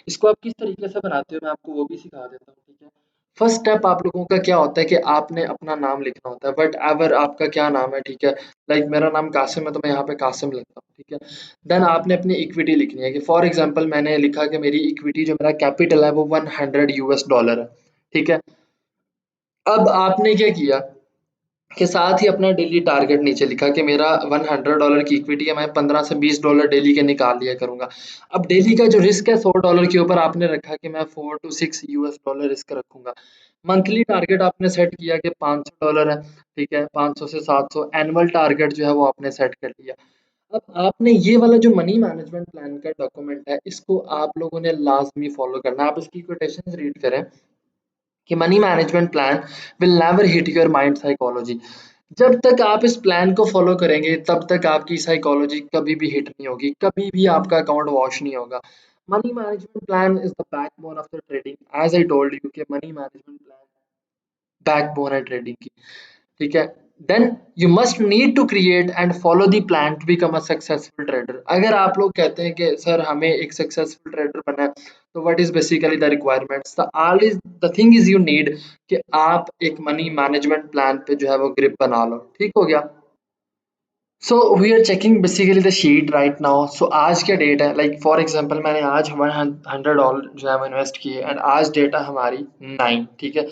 इसको आप किस तरीके से बनाते हो मैं आपको वो भी सिखा देता हूँ, ठीक है। फर्स्ट स्टेप आप लोगों का क्या होता है कि आपने अपना नाम लिखना होता है, व्हाटएवर आपका क्या नाम है, ठीक है। लाइक मेरा नाम कासिम है तो मैं यहाँ पे कासिम लिखता हूँ, ठीक है। देन आपने अपनी इक्विटी लिखनी है कि फॉर एग्जांपल मैंने लिखा कि मेरी इक्विटी जो मेरा कैपिटल है वो $100 है, ठीक है। अब आपने क्या किया के साथ ही अपना डेली टारगेट नीचे लिखा कि मेरा $100 की इक्विटी है, मैं 15 से $20 डेली के निकाल लिया करूंगा। अब डेली का जो रिस्क है $100 के ऊपर आपने रखा कि मैं 4 to 6 US डॉलर रिस्क रखूंगा। मंथली टारगेट आपने सेट किया कि $500 है, ठीक है, 500 से 700 एनुअल टारगेट जो है वो आपने सेट कर लिया। अब आपने ये वाला जो मनी मैनेजमेंट प्लान का डॉक्यूमेंट है इसको आप लोगों ने लाजमी फॉलो करना है। आप इसकी कोटेशंस रीड करें कि money management plan will never hit your mind psychology. जब तक आप इस प्लान को फॉलो करेंगे तब तक आपकी साइकोलॉजी कभी भी हिट नहीं होगी, कभी भी आपका अकाउंट वॉश नहीं होगा। Money management plan is the backbone of the trading, as I told you कि मनी मैनेजमेंट प्लान बैकबोन है ट्रेडिंग की। ठीक है, then you must need to create and follow the plan to become a successful trader. अगर आप लोग कहते हैं कि सर हमें एक सक्सेसफुल ट्रेडर बनना है तो what is basically the requirements, the all is the thing is you need कि आप एक मनी मैनेजमेंट प्लान पे जो है वो ग्रिप बना लो। ठीक हो गया। So we are checking basically the sheet right now. So आज क्या डेट है, लाइक फॉर एग्जांपल मैंने आज $100 जो है वो इन्वेस्ट किए एंड आज डेट है हमारी 9, ठीक है,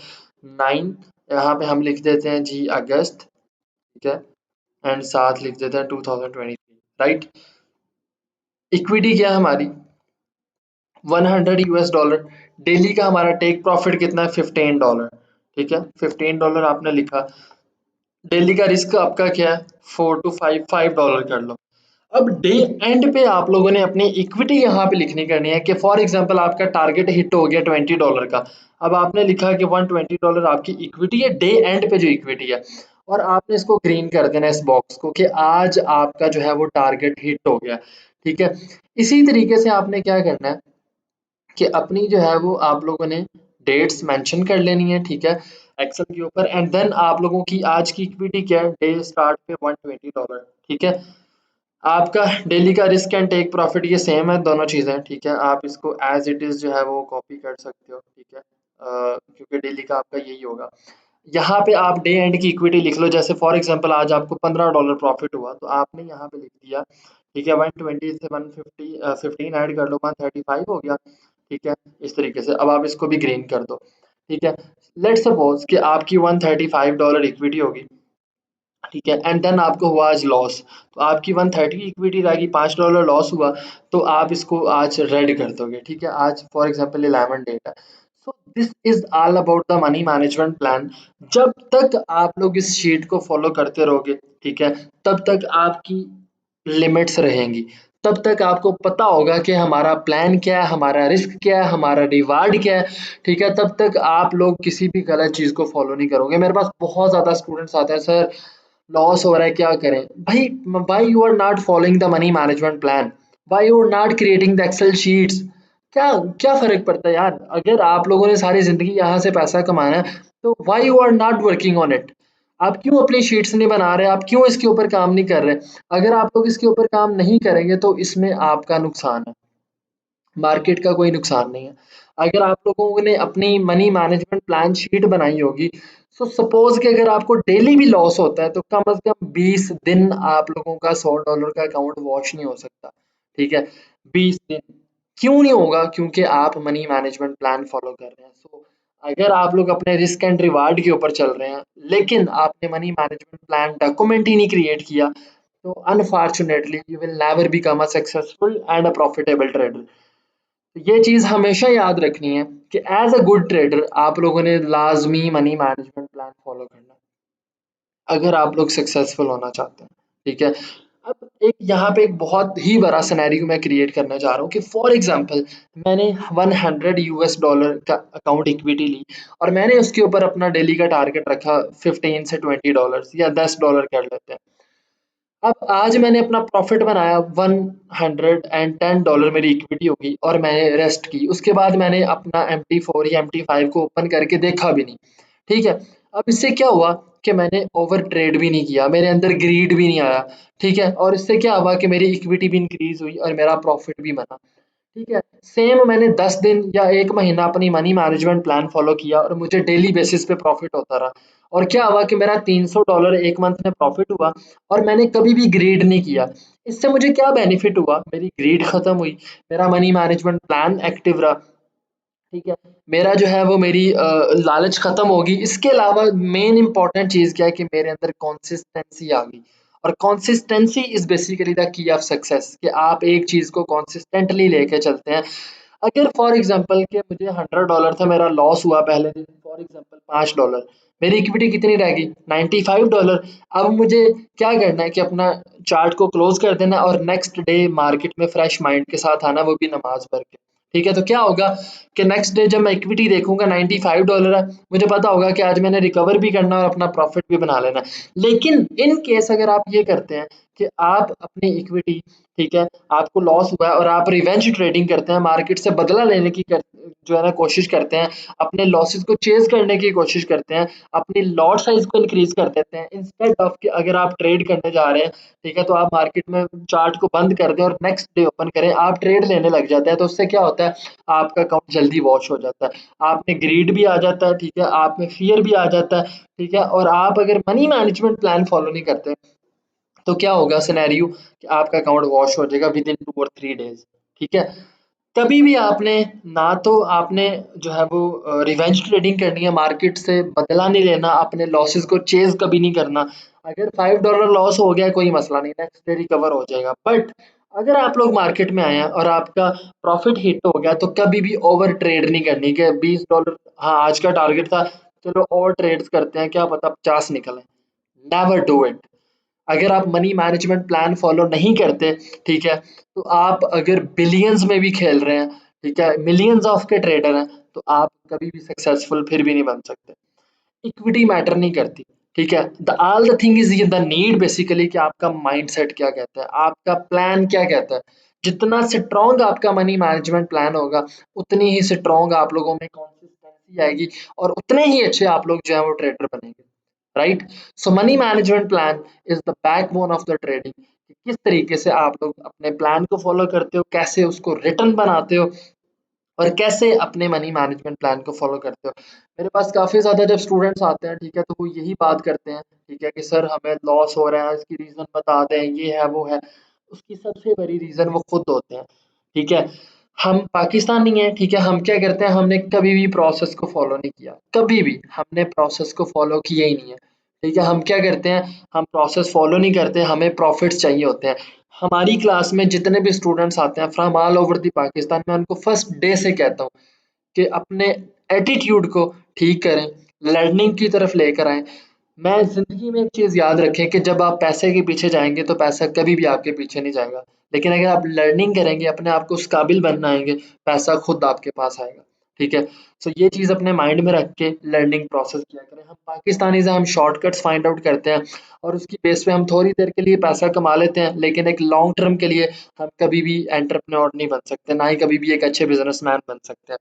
9। यहाँ पे हम लिख देते हैं जी अगस्त, ठीक है, एंड साथ लिख देते हैं 2023, राइट। इक्विटी क्या है हमारी $100। डेली का हमारा टेक प्रॉफिट कितना है $15, ठीक है, $15 आपने लिखा। डेली का रिस्क आपका क्या है 4 to 5 $5 कर लो। अब डे एंड पे आप लोगों ने अपनी इक्विटी यहाँ पे लिखनी करनी है कि फॉर एग्जांपल आपका टारगेट हिट हो गया $20 का। अब आपने लिखा कि $120 आपकी इक्विटी है डे एंड पे जो इक्विटी है, और आपने इसको ग्रीन कर देना इस बॉक्स को कि आज आपका जो है वो टारगेट हिट हो गया। ठीक है, इसी तरीके से आपने क्या करना है कि अपनी जो है वो आप लोगों ने डेट्स मेंशन कर लेनी है। ठीक है, एक्सेल के ऊपर, एंड देन आप लोगों की आज की इक्विटी क्या है, डे स्टार्ट पे $120। ठीक है, आपका डेली का रिस्क एंड टेक प्रॉफिट ये सेम है, दोनों चीज़ें। ठीक है, आप इसको एज इट इज़ जो है वो कॉपी कर सकते हो। ठीक है, क्योंकि डेली का आपका यही होगा। यहाँ पे आप डे एंड की इक्विटी लिख लो, जैसे फॉर एग्जांपल आज आपको $15 प्रॉफिट हुआ तो आपने यहाँ पे लिख दिया। ठीक है, 120 से 150 15 ऐड कर लो, 135 हो गया। ठीक है, इस तरीके से अब आप इसको भी ग्रीन कर दो। ठीक है, लेट सपोज कि आपकी $135 इक्विटी होगी। ठीक है, एंड देन आपको हुआ आज लॉस, तो आपकी 130 की इक्विटी रहेगी, $5 लॉस हुआ, तो आप इसको आज रेड कर दोगे। ठीक है, आज फॉर एग्जांपल 11 डेट है। So this is all about the money management plan. जब तक आप लोग इस शीट को फॉलो करते रहोगे, ठीक है, तब तक आपकी लिमिट्स रहेंगी, तब तक आपको पता होगा कि हमारा प्लान क्या है, हमारा रिस्क क्या है, हमारा रिवार्ड क्या है। ठीक है, तब तक आप लोग किसी भी गलत चीज़ को फॉलो नहीं करोगे। मेरे पास बहुत ज़्यादा स्टूडेंट्स आते हैं, सर लॉस हो रहा है क्या करें भाई, why you are not following the money management plan, why you are not creating the Excel sheets. क्या क्या फर्क पड़ता है यार, अगर आप लोगों ने सारी जिंदगी यहाँ से पैसा कमाना है तो why you are not working on it. आप क्यों अपनी शीट्स नहीं बना रहे, आप क्यों इसके ऊपर काम नहीं कर रहे। अगर आप लोग इसके ऊपर काम नहीं करेंगे तो इसमें आपका नुकसान है, मार्केट का कोई नुकसान नहीं है। अगर आप लोगों ने अपनी मनी मैनेजमेंट प्लान शीट बनाई होगी, सो सपोज कि अगर आपको डेली भी लॉस होता है तो कम से कम 20 दिन आप लोगों का $100 का अकाउंट वॉश नहीं हो सकता। ठीक है, 20 दिन क्यों नहीं होगा, क्योंकि आप मनी मैनेजमेंट प्लान फॉलो कर रहे हैं। सो अगर आप लोग अपने रिस्क एंड रिवार्ड के ऊपर चल रहे हैं लेकिन आपने मनी मैनेजमेंट प्लान डॉक्यूमेंट ही नहीं क्रिएट किया, तो unfortunately you will never become a successful and a profitable trader. ये चीज़ हमेशा याद रखनी है कि एज अ गुड ट्रेडर आप लोगों ने लाजमी मनी मैनेजमेंट प्लान फॉलो करना है अगर आप लोग सक्सेसफुल होना चाहते हैं। ठीक है, अब एक यहाँ पे एक बहुत ही बड़ा सिनेरियो मैं क्रिएट करना चाह रहा हूँ कि फॉर एग्जांपल मैंने $100 का अकाउंट इक्विटी ली और मैंने उसके ऊपर अपना डेली का टारगेट रखा 15 से $20 या $10 कर लेते हैं। अब आज मैंने अपना प्रॉफिट बनाया $110, मेरी इक्विटी होगी और मैंने रेस्ट की। उसके बाद मैंने अपना MT4 या MT5 को ओपन करके देखा भी नहीं। ठीक है, अब इससे क्या हुआ कि मैंने ओवर ट्रेड भी नहीं किया, मेरे अंदर ग्रीड भी नहीं आया। ठीक है, और इससे क्या हुआ कि मेरी इक्विटी भी इंक्रीज हुई और मेरा प्रॉफिट भी बना। ठीक है, सेम मैंने 10 दिन या 1 महीना अपनी मनी मैनेजमेंट प्लान फॉलो किया और मुझे डेली बेसिस पे प्रॉफिट होता रहा। और क्या हुआ कि मेरा $300 एक मंथ में प्रॉफिट हुआ और मैंने कभी भी ग्रीड नहीं किया। इससे मुझे क्या बेनिफिट हुआ, मेरी ग्रीड खत्म हुई, मेरा मनी मैनेजमेंट प्लान एक्टिव रहा। ठीक है, मेरा जो है वो मेरी लालच खत्म होगी। इसके अलावा मेन इंपॉर्टेंट चीज़ क्या है कि मेरे अंदर कंसिस्टेंसी आ गई, और consistency is basically the key of success, कि आप एक चीज़ को कंसिस्टेंटली लेके चलते हैं। अगर फॉर एग्जांपल कि मुझे $100 था, मेरा लॉस हुआ पहले दिन फॉर एग्जांपल $5, मेरी इक्विटी कितनी रहेगी $95। अब मुझे क्या करना है कि अपना चार्ट को क्लोज कर देना और नेक्स्ट डे मार्केट में फ्रेश माइंड के साथ आना, वो भी नमाज पढ़ के। ठीक है, तो क्या होगा कि नेक्स्ट डे जब मैं इक्विटी देखूंगा $95 है, मुझे पता होगा कि आज मैंने रिकवर भी करना है और अपना प्रॉफिट भी बना लेना है। लेकिन इन केस अगर आप ये करते हैं कि आप अपनी इक्विटी, ठीक है, आपको लॉस हुआ है और आप रिवेंज ट्रेडिंग करते हैं, मार्केट से बदला लेने की जो है ना कोशिश करते हैं, अपने लॉसेस को चेज करने की कोशिश करते हैं, अपनी लॉट साइज को इंक्रीज कर देते हैं इंस्टेड ऑफ कि अगर आप ट्रेड करने जा रहे हैं, ठीक है, तो आप मार्केट में चार्ट को बंद कर दें और नेक्स्ट डे ओपन करें, आप ट्रेड लेने लग जाते हैं, तो उससे क्या होता है, आपका अकाउंट जल्दी वॉश हो जाता है, आप में ग्रीड भी आ जाता है। ठीक है, आप में फियर भी आ जाता है। ठीक है, और आप अगर मनी मैनेजमेंट प्लान फॉलो नहीं करते तो क्या होगा सिनेरियो कि आपका अकाउंट वॉश हो जाएगा विद इन 2 और 3 डेज। ठीक है, कभी भी आपने ना तो आपने जो है वो रिवेंज ट्रेडिंग करनी है, मार्केट से बदला नहीं लेना, अपने लॉसेस को चेज कभी नहीं करना। अगर $5 लॉस हो गया कोई मसला नहीं, नेक्स्ट डे रिकवर हो जाएगा। बट अगर आप लोग मार्केट में आए हैं और आपका प्रॉफिट हिट हो गया तो कभी भी ओवर ट्रेड नहीं करनी कि $20, हाँ आज का टारगेट था, चलो और ट्रेड्स करते हैं, क्या पता 50 निकले। Never do it. अगर आप मनी मैनेजमेंट प्लान फॉलो नहीं करते, ठीक है, तो आप अगर बिलियंस में भी खेल रहे हैं, ठीक है, मिलियंस ऑफ के ट्रेडर हैं, तो आप कभी भी सक्सेसफुल फिर भी नहीं बन सकते। इक्विटी मैटर नहीं करती, ठीक है। The all the thing is the need basically कि आपका माइंडसेट क्या कहता है, आपका प्लान क्या कहता है। जितना स्ट्रॉन्ग आपका मनी मैनेजमेंट प्लान होगा, उतनी ही स्ट्रॉन्ग आप लोगों में कंसिस्टेंसी आएगी और उतने ही अच्छे आप लोग जो है वो ट्रेडर बनेंगे, right. So money management plan is the backbone of the trading. किस तरीके से आप लोग अपने प्लान को फॉलो करते हो, कैसे उसको रिटर्न बनाते हो, और कैसे अपने मनी मैनेजमेंट प्लान को फॉलो करते हो। मेरे पास काफ़ी ज़्यादा जब स्टूडेंट्स आते हैं, ठीक है, तो वो यही बात करते हैं, ठीक है, कि सर हमें लॉस हो रहा है, इसकी रीज़न बता दें, ये है वो है। उसकी सबसे बड़ी रीज़न वो खुद होते हैं, ठीक है। हम पाकिस्तानी हैं, ठीक है, हम क्या करते हैं, हमने कभी भी प्रोसेस को फॉलो नहीं किया, कभी भी हमने प्रोसेस को फॉलो किया ही नहीं है, ठीक है। हम क्या करते हैं, हम प्रोसेस फॉलो नहीं करते, हमें प्रॉफिट्स चाहिए होते हैं। हमारी क्लास में जितने भी स्टूडेंट्स आते हैं from all over the Pakistan, मैं उनको फर्स्ट डे से कहता हूँ कि अपने एटीट्यूड को ठीक करें, लर्निंग की तरफ लेकर आएं। मैं ज़िंदगी में एक चीज़ याद रखें कि जब आप पैसे के पीछे जाएंगे तो पैसा कभी भी आपके पीछे नहीं जाएगा, लेकिन अगर आप लर्निंग करेंगे, अपने आप को उस काबिल बनना आएंगे, पैसा खुद आपके पास आएगा, ठीक है। सो ये चीज़ अपने माइंड में रख के लर्निंग प्रोसेस किया करें। हम पाकिस्तानी से हम शॉर्टकट्स फाइंड आउट करते हैं और उसकी बेस पे हम थोड़ी देर के लिए पैसा कमा लेते हैं, लेकिन एक लॉन्ग टर्म के लिए हम कभी भी एंटरप्रेन्योर नहीं बन सकते, ना ही कभी भी एक अच्छे बिजनेसमैन बन सकते हैं।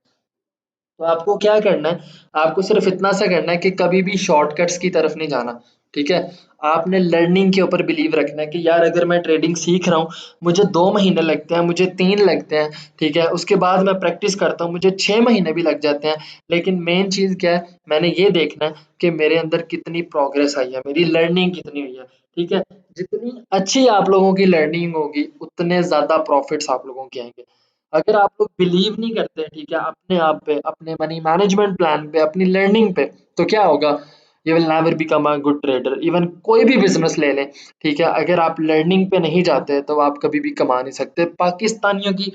तो आपको क्या करना है, आपको सिर्फ इतना सा करना है कि कभी भी शॉर्टकट्स की तरफ नहीं जाना, ठीक है। आपने लर्निंग के ऊपर बिलीव रखना है कि यार अगर मैं ट्रेडिंग सीख रहा हूँ, मुझे 2 महीने लगते हैं, मुझे 3 लगते हैं, ठीक है, उसके बाद मैं प्रैक्टिस करता हूँ, मुझे 6 महीने भी लग जाते हैं, लेकिन मेन चीज़ क्या है, मैंने ये देखना है कि मेरे अंदर कितनी प्रोग्रेस आई है, मेरी लर्निंग कितनी हुई है, ठीक है। जितनी अच्छी आप लोगों की लर्निंग होगी, उतने ज़्यादा प्रॉफिट्स आप लोगों के आएंगे। अगर आप लोग बिलीव नहीं करते, ठीक है, अपने आप पे, अपने मनी मैनेजमेंट प्लान पे, अपनी लर्निंग पे, तो क्या होगा, you will never become a good trader. Even कोई भी बिजनेस ले लें, ठीक है, अगर आप लर्निंग पे नहीं जाते तो आप कभी भी कमा नहीं सकते। पाकिस्तानियों की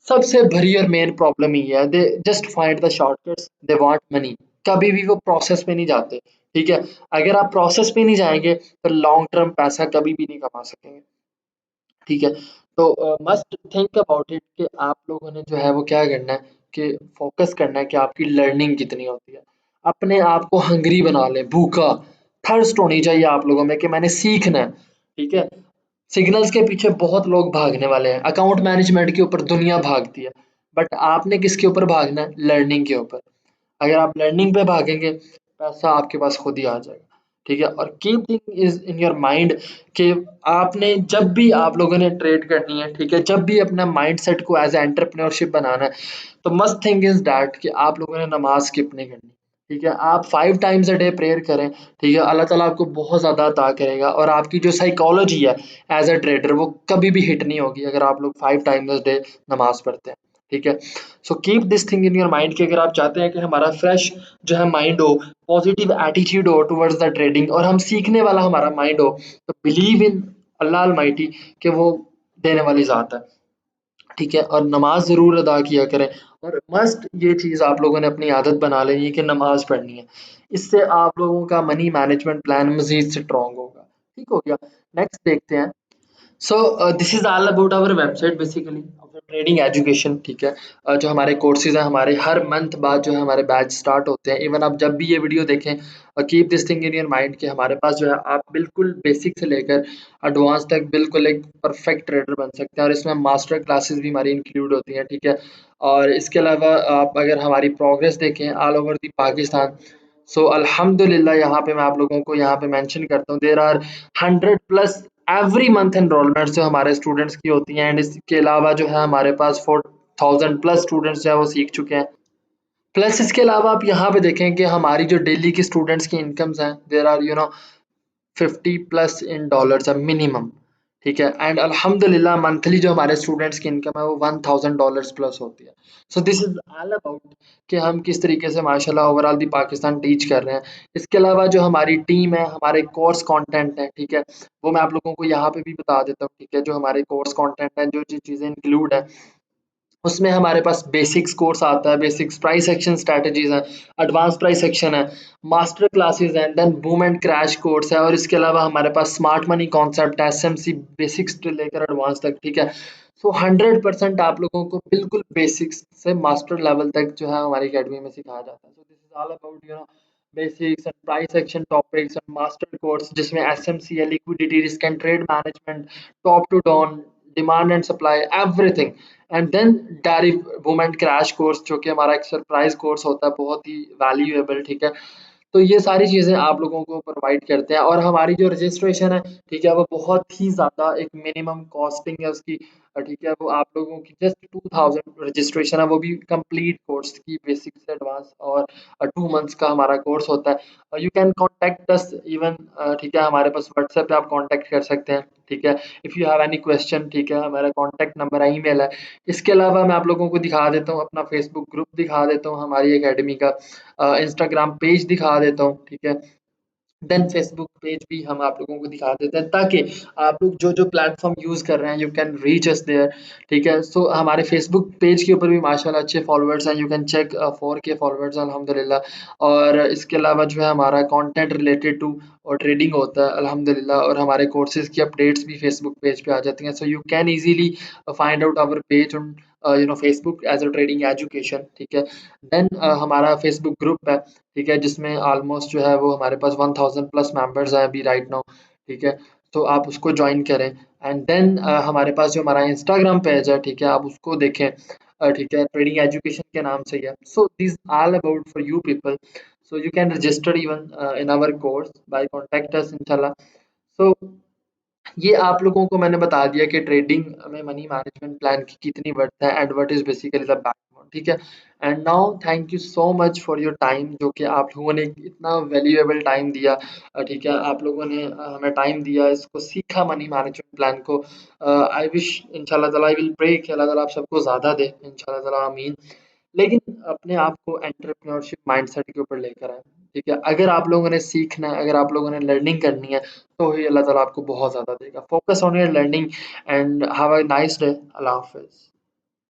सबसे बड़ी और मेन प्रॉब्लम ही है, they just find the shortcuts, they want money. कभी भी वो प्रोसेस पे नहीं जाते, ठीक है। अगर आप प्रोसेस पे नहीं जाएंगे तो लॉन्ग टर्म पैसा कभी भी नहीं कमा सकेंगे, ठीक है। तो मस्ट थिंक अबाउट इट कि आप लोगों ने जो है वो क्या करना है, कि फोकस करना है कि आपकी लर्निंग कितनी होती है। अपने आप को हंग्री बना लें, भूखा, थर्स्ट होनी चाहिए आप लोगों में कि मैंने सीखना है, ठीक है। सिग्नल्स के पीछे बहुत लोग भागने वाले हैं, अकाउंट मैनेजमेंट के ऊपर दुनिया भागती है, बट आपने किसके ऊपर भागना है, लर्निंग के ऊपर। अगर आप लर्निंग पे भागेंगे, पैसा आपके पास खुद ही आ जाएगा, ठीक है। और keep thing is in your mind कि आपने जब भी आप लोगों ने ट्रेड करनी है, ठीक है, जब भी अपना माइंडसेट को एज एंटरप्रेन्योरशिप बनाना है, तो मस्ट थिंग इज दैट कि आप लोगों ने नमाज स्किप नहीं करनी, ठीक है। आप 5 टाइम्स अ डे प्रेयर करें, ठीक है, अल्लाह ताला आपको बहुत ज़्यादा अता करेगा, और आपकी जो साइकोलॉजी है एज अ ट्रेडर, वो कभी भी हिट नहीं होगी अगर आप लोग 5 टाइम्स अ डे नमाज पढ़ते हैं, ठीक है। So keep this thing in your mind कि अगर आप चाहते हैं कि हमारा फ्रेश जो है माइंड हो, पॉजिटिव एटीट्यूड हो टुवर्ड्स द ट्रेडिंग, और हम सीखने वाला हमारा माइंड हो, तो बिलीव इन अल्लाह अलमाइटी कि वो देने वाली ज़ात है, ठीक है। और नमाज ज़रूर अदा किया करें, और मस्ट ये चीज़ आप लोगों ने अपनी आदत बना लेनी है कि नमाज पढ़नी है। इससे आप लोगों का मनी मैनेजमेंट प्लान मज़ीद स्ट्रॉन्ग होगा, ठीक हो गया। नेक्स्ट देखते हैं। So this is all about our website basically trading education, ठीक है। जो हमारे कोर्सेज हैं, हमारे हर मंथ बाद जो है हमारे बैच स्टार्ट होते हैं। इवन आप जब भी ये वीडियो देखें, keep this thing in your mind कि हमारे पास जो है आप बिल्कुल बेसिक से लेकर एडवांस तक बिल्कुल एक परफेक्ट ट्रेडर बन सकते हैं, और इसमें मास्टर क्लासेस भी हमारी इंक्लूड होती हैं, ठीक है। और इसके अलावा आप अगर हमारी प्रोग्रेस देखें ऑल ओवर दी पाकिस्तान, सो अल्हम्दुलिल्लाह यहाँ पे मैं आप लोगों को यहाँ पे मेंशन करता हूँ, there are 100+ every month enrolments जो हमारे स्टूडेंट्स की होती हैं, एंड इसके अलावा जो है हमारे पास 4000+ स्टूडेंट्स जो है वो सीख चुके हैं। प्लस इसके अलावा आप यहाँ पे देखें कि हमारी जो डेली की स्टूडेंट्स की इनकम्स हैं, देयर आर 50+ इन डॉलर्स है मिनिमम, ठीक है। एंड अल्हम्दुलिल्लाह मंथली जो हमारे स्टूडेंट्स की इनकम है वो $1000 प्लस होती है। So this is all about कि हम किस तरीके से माशाल्लाह ओवरऑल दी पाकिस्तान टीच कर रहे हैं। इसके अलावा जो हमारी टीम है, हमारे कोर्स कंटेंट है, ठीक है, वो मैं आप लोगों को यहाँ पे भी बता देता हूँ, ठीक है। जो हमारे कोर्स कंटेंट है, जो चीज़ें इंक्लूड है, उसमें हमारे पास बेसिक्स कोर्स आता है, बेसिक्स प्राइस एक्शन स्ट्रैटेजीज़ हैं, एडवांस प्राइस एक्शन है, मास्टर क्लासेस हैं, then boom and crash course है और इसके अलावा हमारे पास स्मार्ट मनी कॉन्सेप्ट है, एसएमसी बेसिक्स से लेकर एडवांस तक, ठीक है। सो 100% आप लोगों को बिल्कुल बेसिक्स से मास्टर लेवल तक जो है हमारी अकेडमी में सिखाया जाता है। So this is all about basics and price action topics and master course जिसमें एसएमसी है, liquidity risk and trade management, top to down, demand and supply, everything. And then diary boom and crash course जो कि हमारा एक surprise course होता है, बहुत ही valuable, ठीक है। तो ये सारी चीज़ें आप लोगों को प्रोवाइड करते हैं और हमारी जो रजिस्ट्रेशन है, ठीक है, वो बहुत ही ज़्यादा एक मिनिमम कॉस्टिंग है उसकी, ठीक है, वो आप लोगों की जस्ट 2000 रजिस्ट्रेशन है, वो भी कंप्लीट कोर्स की बेसिक से एडवांस, और 2 मंथ्स का हमारा कोर्स होता है। You can contact us even, ठीक है, हमारे पास व्हाट्सएप पे आप कॉन्टैक्ट कर सकते हैं, ठीक है, if you have any question, ठीक है, हमारा कॉन्टैक्ट नंबर है, ईमेल है। इसके अलावा मैं आप लोगों को दिखा देता हूँ अपना फेसबुक ग्रुप दिखा देता हूँ हमारी एकेडमी का, इंस्टाग्राम पेज दिखा देता हूँ, ठीक है। देन फेसबुक पेज भी हम आप लोगों को दिखा देते हैं ताकि आप लोग जो जो प्लेटफॉर्म यूज़ कर रहे हैं, you can reach us there, ठीक है। सो हमारे फेसबुक पेज के ऊपर भी माशाल्लाह अच्छे फॉलोअर्स हैं, you can check 4K followers अल्हम्दुलिल्लाह। और इसके अलावा जो है हमारा कंटेंट रिलेटेड टू और ट्रेडिंग होता है अल्हम्दुलिल्लाह, और हमारे कोर्सेज की अपडेट्स भी फेसबुक पेज पे आ जाती हैं। So you can easily find out our page on Facebook as a trading education, ठीक है। देन हमारा फेसबुक ग्रुप है, ठीक है, जिसमें ऑलमोस्ट जो है वो हमारे पास 1000 प्लस मेंबर्स हैं अभी राइट नाउ, ठीक है। तो आप उसको ज्वाइन करें। एंड देन हमारे पास जो हमारा इंस्टाग्राम पेज है, ठीक है, आप उसको देखें, ठीक है, ट्रेडिंग एजुकेशन के नाम से ही है। So this all about for you people, so you can register even in our course by contact us इंशाल्लाह। सो ये आप लोगों को मैंने बता दिया कि ट्रेडिंग में मनी मैनेजमेंट प्लान की कितनी वर्थ है and what is basically the backbone, ठीक है। And now thank you so much for your time, जो कि आप लोगों ने इतना वैल्यूएबल टाइम दिया, ठीक है, आप लोगों ने हमें टाइम दिया, इसको सीखा मनी मैनेजमेंट प्लान को। आई विश इंशाल्लाह ताला, आई विल प्रे कि अल्लाह ताला आप सबको ज़्यादा दे इंशाल्लाह ताला, आमीन। लेकिन अपने आप को एंटरप्रेन्योरशिप माइंडसेट के ऊपर लेकर आए, ठीक है। अगर आप लोगों ने सीखना है, अगर आप लोगों ने लर्निंग करनी है, तो ही अल्लाह ताला आपको बहुत ज़्यादा देगा। Focus on your learning and have a nice day. अल्लाह हाफ़िज़।